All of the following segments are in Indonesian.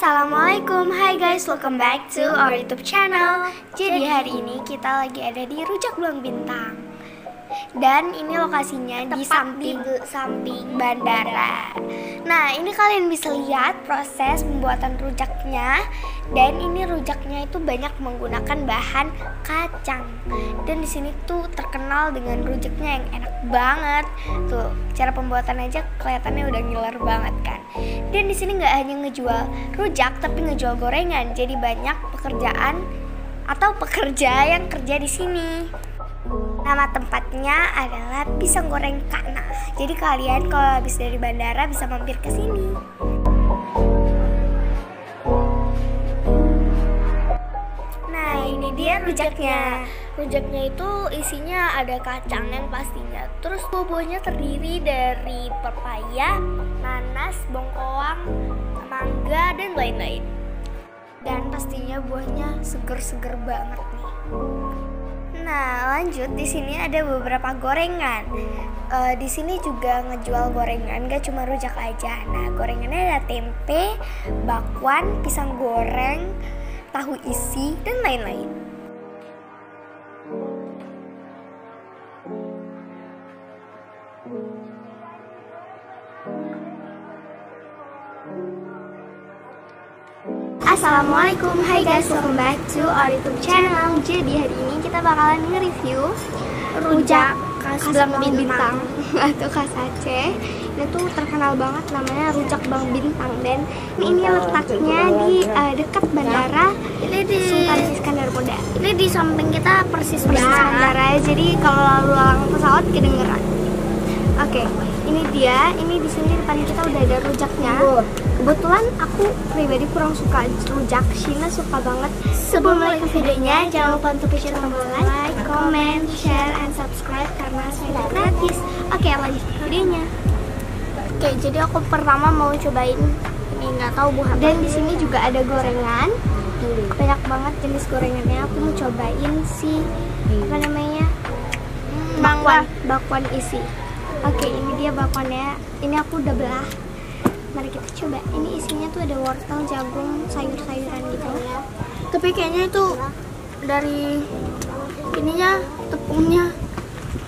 Assalamualaikum, hai guys, welcome back to our YouTube channel. Jadi hari ini kita lagi ada di Rujak Belang Bintang. Dan ini lokasinya di samping bandara. Nah, ini kalian bisa lihat proses pembuatan rujaknya. Dan ini rujaknya itu banyak menggunakan bahan kacang. Dan di sini tuh terkenal dengan rujaknya yang enak banget. Tuh, cara pembuatan aja kelihatannya udah ngiler banget kan. Dan di sini nggak hanya ngejual rujak, tapi ngejual gorengan. Jadi banyak pekerjaan atau pekerja yang kerja di sini. Nama tempatnya adalah Pisang Goreng Kak Nah. Jadi kalian kalau habis dari bandara bisa mampir ke sini. Nah, ini dia rujaknya. Rujaknya itu isinya ada kacangnya pastinya. Terus buah-buahnya terdiri dari pepaya, nanas, bengkoang, mangga, dan lain-lain. Dan pastinya buahnya seger-seger banget nih. Nah, lanjut, di sini ada beberapa gorengan. Di sini juga ngejual gorengan, gak cuma rujak aja. Nah, gorengannya ada tempe, bakwan, pisang goreng, tahu isi, dan lain-lain. Assalamualaikum, hai guys, welcome back to our YouTube channel. Jadi hari ini kita bakalan nge-review rujak khas Belang Bintang atau khas Aceh. Ini tuh terkenal banget, namanya rujak Belang Bintang. Dan ini letaknya di dekat bandara Sultan Iskandar Muda. Ini di samping kita persis bandara. Jadi kalau lalu lalang pesawat kedengeran. Oke, ini dia. Ini di sini depan kita udah ada rujaknya. Kebetulan aku pribadi kurang suka rujak, Shina suka banget. Sebelum mulai ke videonya, jangan lupa untuk share tombol like, comment, share, and subscribe karena saya gratis. Oke, lanjut ke videonya. Oke, jadi aku pertama mau cobain ini, nggak tahu buah apa. Dan di sini juga ada gorengan, banyak banget jenis gorengannya. Aku mau cobain si apa namanya, bakwan isi. Oke, ini dia bakwannya. Ini aku udah belah. Mari kita coba. Ini isinya tuh ada wortel, jagung, sayur-sayuran gitu. Tapi kayaknya itu dari ininya, tepungnya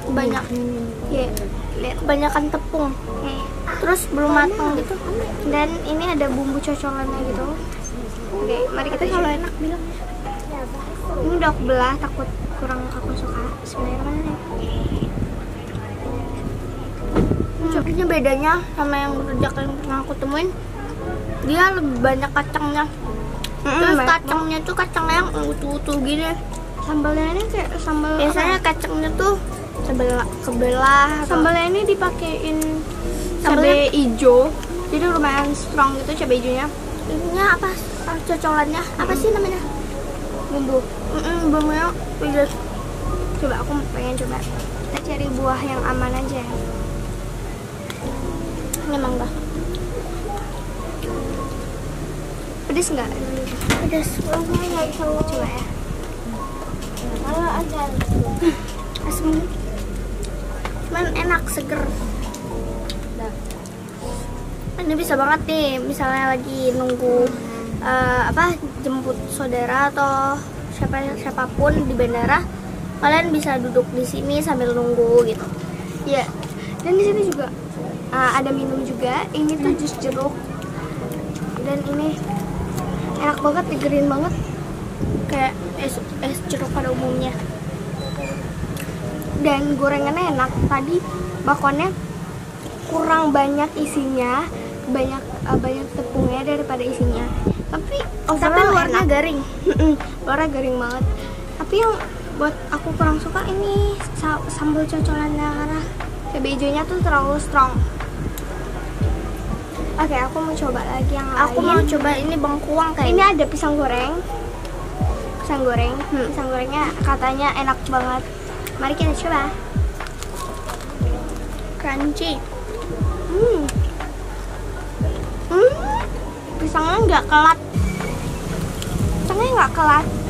banyak. Ya, lihat kebanyakan tepung. Terus belum matang gitu. Dan ini ada bumbu cocolannya gitu. Oke, mari kita coba. Kalau enak bilang. Ini udah aku belah, takut kurang aku suka. Sebenarnya mana? Ini bedanya sama yang rujak yang pernah aku temuin, dia lebih banyak kacangnya. Terus kacangnya tuh kacang yang utuh-utuh gini. Sambalnya ini kayak sambal. Biasanya kacangnya tuh kebelah. Sambalnya ini dipakein cabai hijau, jadi lumayan strong gitu cabai hijaunya. Ininya apa? Cocolannya apa sih namanya? Bumbu. Bumbunya pedas. Coba aku pengen coba. Kita cari buah yang aman aja. Ini mangga. Pedes nggak? Pedes. Nggak bisa coba ya. Kalau ada asam, cuman enak, seger. Ini bisa banget nih, misalnya lagi nunggu jemput saudara atau siapapun di bandara, kalian bisa duduk di sini sambil nunggu gitu. Ya. Dan di sini juga ada minum juga. Ini tuh jus jeruk. Dan ini enak banget, digerin banget. Kayak es jeruk pada umumnya. Dan gorengannya enak. Tadi bakwannya kurang banyak isinya, banyak tepungnya daripada isinya. Tapi luarnya garing. Luarnya garing banget. Tapi yang buat aku kurang suka ini sambal cocolannya, karena cabai hijaunya tuh terlalu strong. Oke, aku mau coba lagi yang lain. Aku mau coba ini bengkuang kayak. Ini ada pisang goreng. Pisang gorengnya katanya enak banget. Mari kita coba. Crunchy. Pisangnya nggak kelat.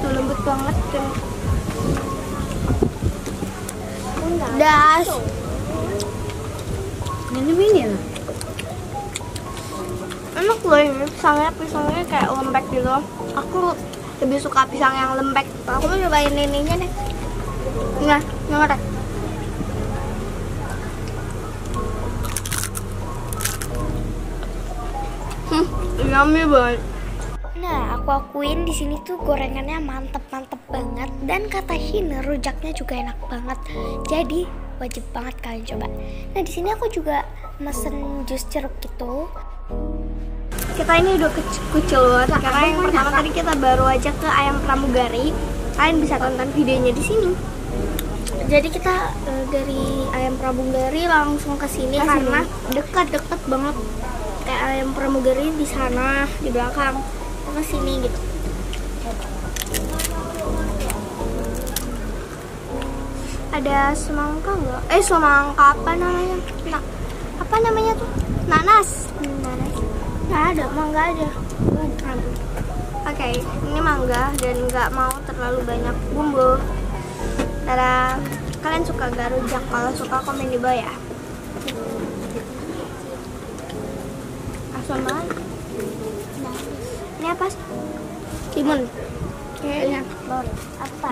Tuh lembut banget dan pedas. Ini lah. Enak loh ini. pisangnya kayak lembek gitu. Aku lebih suka pisang yang lembek. Aku mau cobain ininya deh. Nah, ngerek. Yummy banget. Nah, aku akuin di sini tuh gorengannya mantep banget, dan kata Hina rujaknya juga enak banget. Jadi wajib banget kalian coba. Nah, di sini aku juga mesen jus jeruk gitu. Kita ini udah kucil banget karena yang pertama tadi kita baru aja ke Ayam Pramugari. Kalian bisa tonton videonya di sini. Jadi kita dari Ayam Pramugari langsung ke sini karena dekat banget. Kayak Ayam Pramugari di sana di belakang, ke sini gitu. Ada semangka nggak? Semangka apa namanya? Apa namanya tuh? Nanas. Nggak ada, mangga aja. Oke, ini mangga dan nggak mau terlalu banyak bumbu. Dadah. Kalian suka nggak rujak? Kalau suka komen di bawah ya. Asam banget. Ini apa? Timun. Kayaknya. Apa?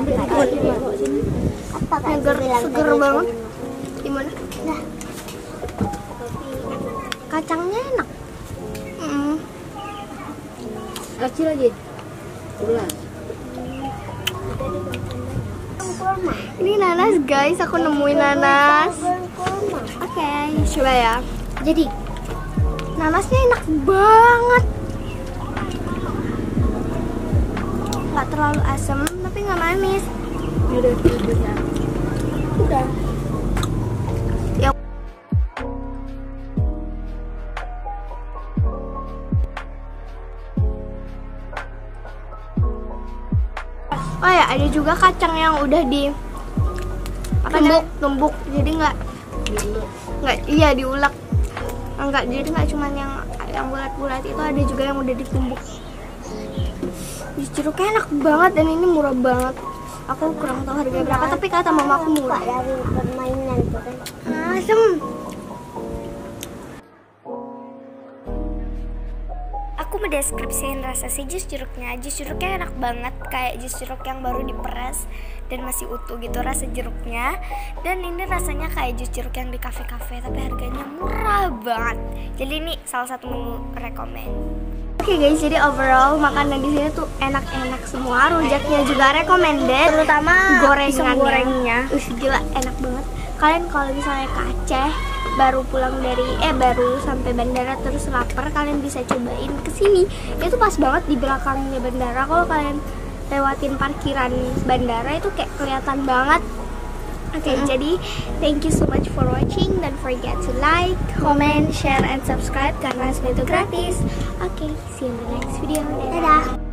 Seger banget. Timun. Nah. Kacangnya enak. Kecil aja. Ini nanas guys, aku nemuin nanas. Oke, coba ya. Jadi nanasnya enak banget. Nggak terlalu asam, tapi nggak manis. Udah. Ya. Oh ya, ada juga kacang yang udah di tumbuk, jadi nggak iya diulek. Enggak, jadi nggak cuman yang bulat-bulat itu, ada juga yang udah ditumbuk. Jus jeruknya enak banget dan ini murah banget. Aku kurang tahu harga berapa, tapi kata mama aku murah. Dari permainan tuh kan. Asem. Aku mendeskripsiin rasa si jus jeruknya. Jus jeruknya enak banget, kayak jus jeruk yang baru diperas dan masih utuh gitu rasa jeruknya. Dan ini rasanya kayak jus jeruk yang di kafe-kafe, tapi harganya murah banget. Jadi ini salah satu menu rekomend. Oke guys, jadi overall makanan di sini tuh enak-enak semua. Rujaknya juga recommended, terutama gorengnya. Gila enak banget. Kalian kalau misalnya ke Aceh baru pulang dari baru sampai bandara terus lapar, kalian bisa cobain kesini. Itu pas banget di belakangnya bandara. Kalau kalian lewatin parkiran bandara itu kayak kelihatan banget. Oke, jadi thank you so much for watching. Don't forget to like, comment, share, and subscribe karena semua itu gratis. Oke, see you in the next video. Dadah.